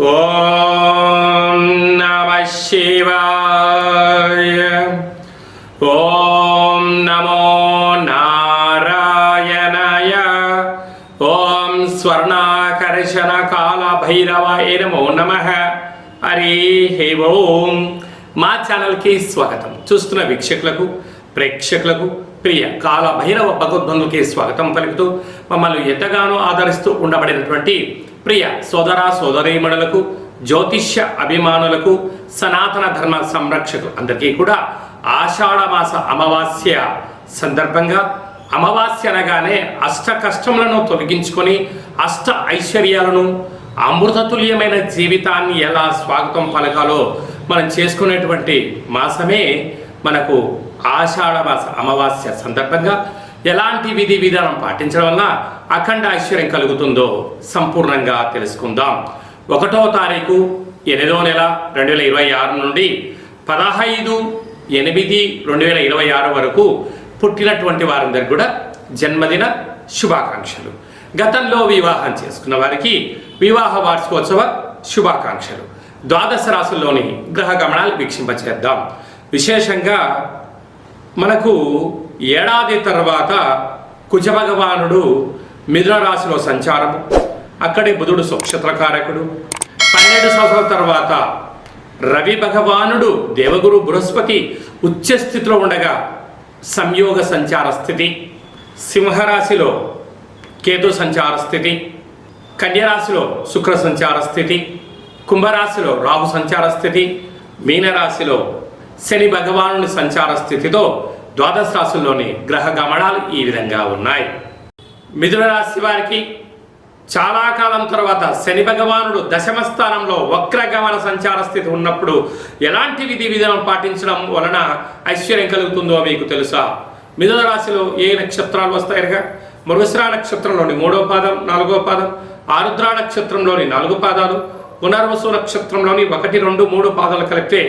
ఓం నమః శివాయ. ఓం నమో నారాయణాయ. ఓం స్వర్ణాకర్షణ కాల భైరవాయ నమో నమః. హరి ఓం. మా ఛానల్కి స్వాగతం. చూస్తున్న వీక్షకులకు ప్రేక్షకులకు ప్రియ కాల భైరవ భగవద్బంధుకి స్వాగతం పలుకుతూ మమ్మల్ని ఎంతగానో ఆదరిస్తూ ఉండబడినటువంటి ప్రియ సోదర సోదరీమణులకు, జ్యోతిష్య అభిమానులకు, సనాతన ధర్మ సంరక్షకులు అందరికీ కూడా ఆషాఢమాస అమావాస్య సందర్భంగా, అమావాస్య అనగానే అష్ట కష్టములను తొలగించుకొని అష్ట ఐశ్వర్యాలను, అమృతతుల్యమైన జీవితాన్ని ఎలా స్వాగతం పలకాలో మనం చేసుకునేటువంటి మాసమే మనకు ఆషాఢమాస అమావాస్య సందర్భంగా ఎలాంటి విధి విధానం పాటించడం వల్ల అఖండ ఐశ్వర్యం కలుగుతుందో సంపూర్ణంగా తెలుసుకుందాం. 1వ తారీఖు 8వ నెల 2026 నుండి 15/8/2026 వరకు పుట్టినటువంటి వారందరికీ కూడా జన్మదిన శుభాకాంక్షలు. గతంలో వివాహం చేసుకున్న వారికి వివాహ వార్షికోత్సవ శుభాకాంక్షలు. ద్వాదశ రాశుల్లోని గ్రహ గమనాలు వీక్షింపచేద్దాం. విశేషంగా మనకు ఏడాది తర్వాత కుజ భగవానుడు మిథున రాశిలో సంచారము, అక్కడే బుధుడు స్వక్షత్రకారకుడు. 12 సంవత్సరాల తర్వాత రవి భగవానుడు దేవగురు బృహస్పతి ఉచ్చస్థితిలో ఉండగా సంయోగ సంచార స్థితి, సింహరాశిలో కేతు సంచార స్థితి, కన్యరాశిలో శుక్ర సంచార స్థితి, కుంభరాశిలో రాహు సంచార స్థితి, మీనరాశిలో శని భగవానుని సంచార స్థితితో ద్వాదశ రాశుల్లోని గ్రహ గమనాలు ఈ విధంగా ఉన్నాయి. మిథున రాశి వారికి చాలా కాలం తర్వాత శని భగవానుడు దశమ స్థానంలో వక్రగమన సంచార స్థితి ఉన్నప్పుడు ఎలాంటి విధి విధానం పాటించడం వలన ఐశ్వర్యం కలుగుతుందో మీకు తెలుసా? మిథున రాశిలో ఏ నక్షత్రాలు వస్తాయిగా? మృగశిర నక్షత్రంలోని 3వ పాదం, 4వ పాదం, ఆరుద్ర నక్షత్రంలోని 4 పాదాలు, పునర్వసు నక్షత్రంలోని 1, 2, 3 పాదాలు కలిపితే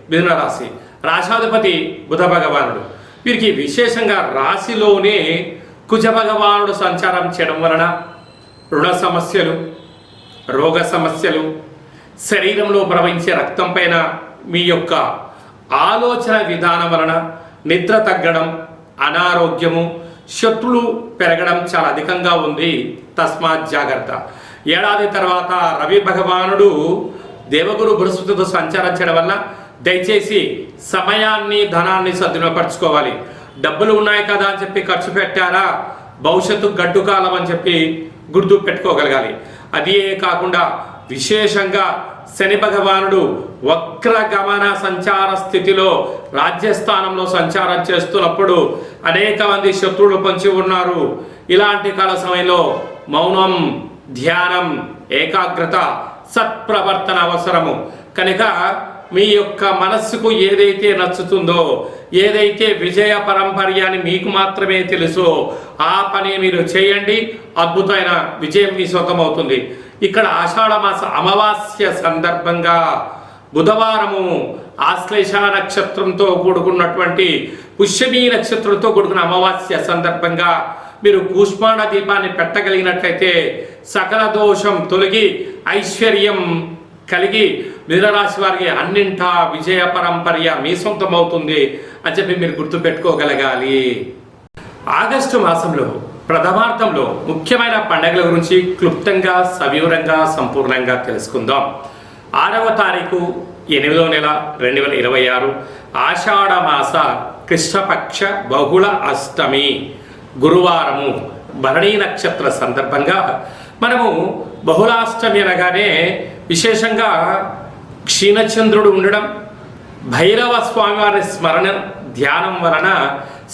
మిథున రాశి. రాశాధిపతి బుధ భగవానుడు. వీరికి విశేషంగా రాశిలోనే కుజ భగవానుడు సంచారం చేయడం వలన రుణ సమస్యలు, రోగ సమస్యలు, శరీరంలో ప్రవహించే రక్తం పైన మీ యొక్క ఆలోచన విధానం వలన నిద్ర తగ్గడం, అనారోగ్యము, శత్రులు పెరగడం చాలా అధికంగా ఉంది. తస్మాత్ జాగ్రత్త. ఏడాది తర్వాత రవి భగవానుడు దేవగురు బృహస్పతితో సంచారం చేయడం వల్ల దయచేసి సమయాన్ని, ధనాన్ని సద్వినియోగపరచుకోవాలి. డబ్బులు ఉన్నాయి కదా అని చెప్పి ఖర్చు పెట్టారా, భవిష్యత్తు గడ్డు కాలం అని చెప్పి గుర్తు పెట్టుకోగలగాలి. అదే కాకుండా విశేషంగా శని భగవానుడు వక్రగమన సంచార స్థితిలో రాజ్యస్థానంలో సంచారం చేస్తున్నప్పుడు అనేక మంది శత్రువులు పొంచి ఉన్నారు. ఇలాంటి కాల సమయంలో మౌనం, ధ్యానం, ఏకాగ్రత, సత్ప్రవర్తన అవసరము. కనుక మీ యొక్క మనస్సుకు ఏదైతే నచ్చుతుందో, ఏదైతే విజయ పరంపర్యాన్ని మీకు మాత్రమే తెలుసో ఆ పని మీరు చేయండి. అద్భుతమైన విజయం మీ సొంతమవుతుంది. ఇక్కడ ఆషాఢమాస అమావాస్య సందర్భంగా బుధవారము ఆశ్లేష నక్షత్రంతో కూడుకున్నటువంటి పుష్యమీ నక్షత్రంతో కూడుకున్న అమావాస్య సందర్భంగా మీరు కూష్మాండ దీపాన్ని పెట్టగలిగినట్లయితే సకల దోషం తొలగి ఐశ్వర్యం కలిగి మిథున రాశి వారికి అన్నింటా విజయ పరంపర్య మీ సొంతమవుతుంది అని చెప్పి మీరు గుర్తుపెట్టుకోగలగాలి. ఆగస్టు మాసంలో ప్రథమార్థంలో ముఖ్యమైన పండుగల గురించి క్లుప్తంగా, సవివరంగా, సంపూర్ణంగా తెలుసుకుందాం. 6వ తారీఖు 8వ నెల 2026 ఆషాఢమాస కృష్ణపక్ష బహుళ అష్టమి గురువారము భరణీ నక్షత్ర సందర్భంగా మనము బహుళాష్టమి అనగానే విశేషంగా క్షీణచంద్రుడు ఉండడం, భైరవ స్వామివారి స్మరణ ధ్యానం వలన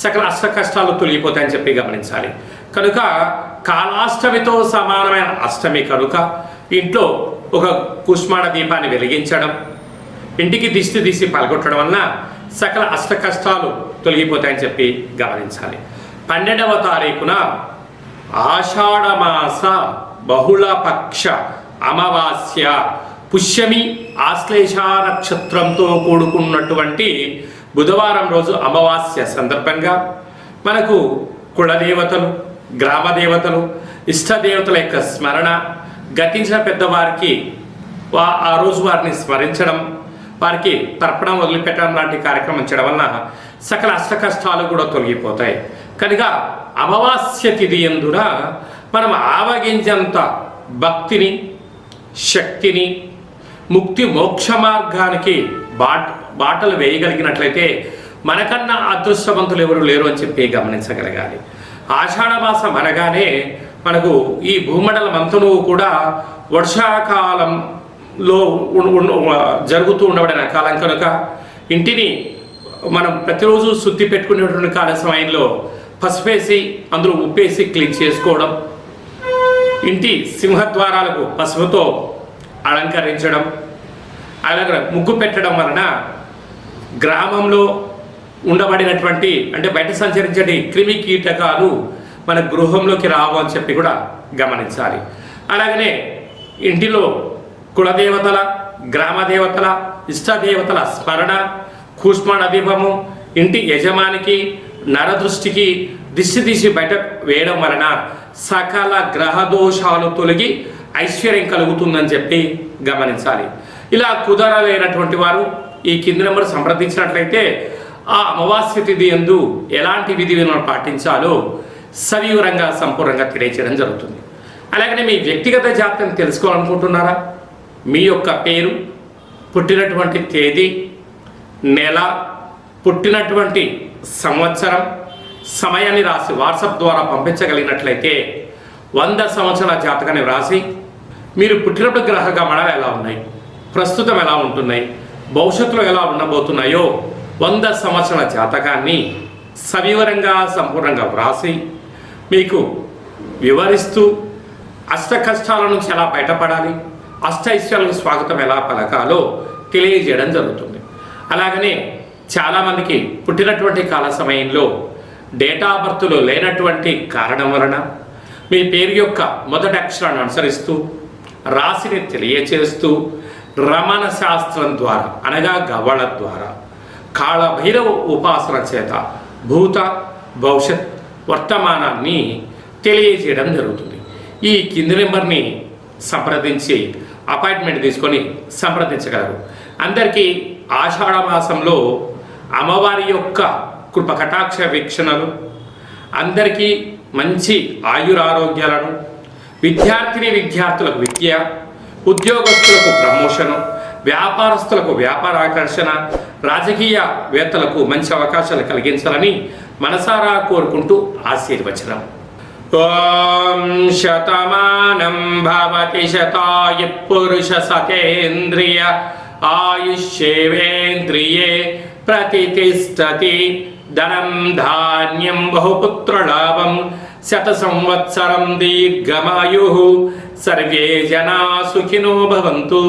సకల అష్ట కష్టాలు తొలగిపోతాయని చెప్పి గమనించాలి. కనుక కాలాష్టమితో సమానమైన అష్టమి కనుక ఇంట్లో ఒక కూష్మాండ దీపాన్ని వెలిగించడం, ఇంటికి దిష్టి తీసి పలగొట్టడం వలన సకల అష్ట కష్టాలు తొలగిపోతాయని చెప్పి గమనించాలి. 12వ తారీఖున ఆషాఢమాస బహుళపక్ష అమావాస్య పుష్యమి ఆశ్లేష నక్షత్రంతో కూడుకున్నటువంటి బుధవారం రోజు అమావాస్య సందర్భంగా మనకు కులదేవతలు, గ్రామ దేవతలు, ఇష్టదేవతల యొక్క స్మరణ, గతించిన పెద్దవారికి ఆ రోజు వారిని స్మరించడం, వారికి తర్పణం వదిలిపెట్టడం లాంటి కార్యక్రమం చేయడం వలన సకల అష్ట కష్టాలు కూడా తొలగిపోతాయి. కనుక అమావాస్య తిథి యందున మనం ఆవగించంత భక్తిని, శక్తిని, ముక్తి మోక్ష మార్గానికి బాటలు వేయగలిగినట్లయితే మనకన్నా అదృష్టవంతులు ఎవరు లేరు అని చెప్పి గమనించగలగాలి. ఆషాఢమాసం అనగానే మనకు ఈ భూమండలం అంతను కూడా వర్షాకాలంలో జరుగుతూ ఉండబడిన కాలం కనుక ఇంటిని మనం ప్రతిరోజు శుద్ధి పెట్టుకునేటువంటి కాల సమయంలో పసుపేసి అందులో ఉప్పేసి క్లీన్ చేసుకోవడం, ఇంటి సింహద్వారాలకు పసుపుతో అలంకరించడం, అలాగే ముగ్గు పెట్టడం వలన గ్రామంలో ఉండబడినటువంటి అంటే బయట సంచరించే క్రిమి కీటకాలు మన గృహంలోకి రావు అని చెప్పి కూడా గమనించాలి. అలాగనే ఇంటిలో కులదేవతల, గ్రామ దేవతల, ఇష్టదేవతల స్మరణ, కూష్మాణ దీపము ఇంటి యజమానికి నరదృష్టికి దిష్టి తీసి బయట వేయడం వలన సకల గ్రహ దోషాలు తొలగి ఐశ్వర్యం కలుగుతుందని చెప్పి గమనించాలి. ఇలా కుదరలేనటువంటి వారు ఈ కింది నెంబర్ సంప్రదించినట్లయితే ఆ అమావాస్య తిథి యందు ఎలాంటి విధి విధానాలు పాటించాలో సవివరంగా సంపూర్ణంగా తెలియచేయడం జరుగుతుంది. అలాగనే మీ వ్యక్తిగత జాతకం తెలుసుకోవాలనుకుంటున్నారా? మీ యొక్క పేరు, పుట్టినటువంటి తేదీ, నెల, పుట్టినటువంటి సంవత్సరం, సమయాన్ని రాసి వాట్సాప్ ద్వారా పంపించగలిగినట్లయితే 100 సంవత్సరాల జాతకాన్ని వ్రాసి మీరు పుట్టినప్పుడు గ్రహ గమనాలు ఎలా ఉన్నాయి, ప్రస్తుతం ఎలా ఉంటున్నాయి, భవిష్యత్తులో ఎలా ఉండబోతున్నాయో 100 సంవత్సరాల జాతకాన్ని సవివరంగా సంపూర్ణంగా వ్రాసి మీకు వివరిస్తూ అష్ట కష్టాల నుంచి ఎలా బయటపడాలి, అష్ట ఐశ్వర్యాలకు స్వాగతం ఎలా పలకాలో తెలియజేయడం జరుగుతుంది. అలాగనే చాలామందికి పుట్టినటువంటి కాల సమయంలో డేటా ఆఫ్ బర్త్లో లేనటువంటి కారణం వలన మీ పేరు యొక్క మొదటి అక్షరాన్ని అనుసరిస్తూ రాశిని తెలియచేస్తూ రమణ శాస్త్రం ద్వారా అనగా గవ్వళ ద్వారా కాళభైరవ ఉపాసన చేత భూత భవిష్యత్ వర్తమానాన్ని తెలియజేయడం జరుగుతుంది. ఈ కింది నెంబర్ని సంప్రదించి అపాయింట్మెంట్ తీసుకొని సంప్రదించగలరు. అందరికీ ఆషాఢ మాసంలో అమ్మవారి యొక్క కృప కటాక్ష వీక్షణలు, అందరికీ మంచి ఆయురారోగ్యాలను, విద్యార్థులకు విద్య, ఉద్యోగస్తులకు ప్రమోషను, వ్యాపారస్తులకు వ్యాపార ఆకర్షణ, రాజకీయవేత్తలకు మంచి అవకాశాలు కలిగించాలని మనసారా కోరుకుంటూ ఆశీర్వచనం. ఓం శతమానం భవతి శతాయ పురుష సతేంద్రియ ఆయుష్యేవేంద్రియే ప్రతిష్టతి ధనం ధాన్యం బహుపుత్రలాభం శత సంవత్సరం దీర్ఘమాయు సర్వే జనా సుఖినో భవంతు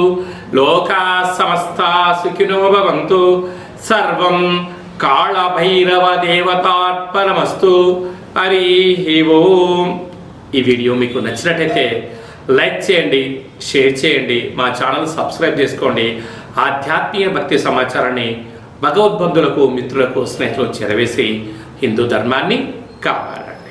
లోకా సమస్తా సుఖినో భవంతు సర్వం కాళభైరవ దేవతార్పణమస్తు. హరి ఓం. ఈ వీడియో మీకు నచ్చినట్టయితే లైక్ చేయండి, షేర్ చేయండి, మా ఛానల్ సబ్స్క్రైబ్ చేసుకోండి. ఆధ్యాత్మిక భక్తి సమాచారాన్ని భగవద్బంధులకు, మిత్రులకు, స్నేహితులకు చేరవేసి హిందూ ధర్మాన్ని కాపాడండి.